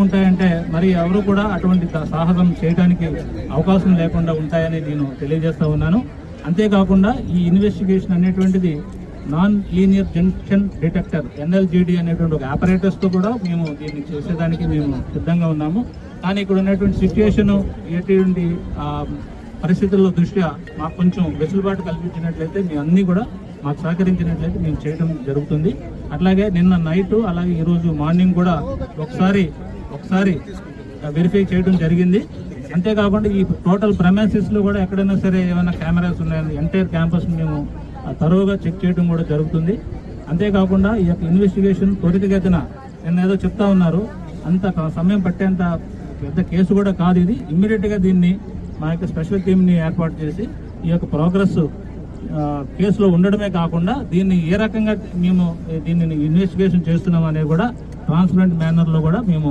ఉంటాయంటే మరి ఎవరు కూడా అటువంటి సాహసం చేయడానికి అవకాశం లేకుండా ఉంటాయని నేను తెలియజేస్తా ఉన్నాను. అంతేకాకుండా ఈ ఇన్వెస్టిగేషన్ అనేటువంటిది non linear junction detector NLGD అనేటువంటి ఒక ఆపరేటర్స్తో కూడా మేము దీన్ని చేసేదానికి మేము సిద్ధంగా ఉన్నాము. కానీ ఇక్కడ ఉన్నటువంటి సిచ్యుయేషన్ ఎటువంటి పరిస్థితుల్లో దృష్ట్యా మాకు కొంచెం వెసులుబాటు కల్పించినట్లయితే మేము అన్నీ కూడా మాకు సహకరించినట్లయితే మేము చేయడం జరుగుతుంది. అట్లాగే నిన్న నైట్ అలాగే ఈరోజు మార్నింగ్ కూడా ఒకసారి వెరిఫై చేయడం జరిగింది. అంతేకాకుండా ఈ టోటల్ ప్రెమైసెస్లో కూడా ఎక్కడైనా సరే ఏమైనా కెమెరాస్ ఉన్నాయని ఎంటైర్ క్యాంపస్ మేము తరోగా చెక్ చేయడం కూడా జరుగుతుంది. అంతేకాకుండా ఈ యొక్క ఇన్వెస్టిగేషన్ త్వరితగతిన నిన్న ఏదో చెప్తా ఉన్నారు, అంత సమయం పట్టేంత పెద్ద కేసు కూడా కాదు ఇది. ఇమ్మీడియట్గా దీన్ని మా యొక్క స్పెషల్ టీమ్ని ఏర్పాటు చేసి ఈ యొక్క ప్రోగ్రెస్ కేసులో ఉండడమే కాకుండా దీన్ని ఏ రకంగా మేము దీన్ని ఇన్వెస్టిగేషన్ చేస్తున్నాం అనేది కూడా ట్రాన్స్పరెంట్ మేనర్లో కూడా మేము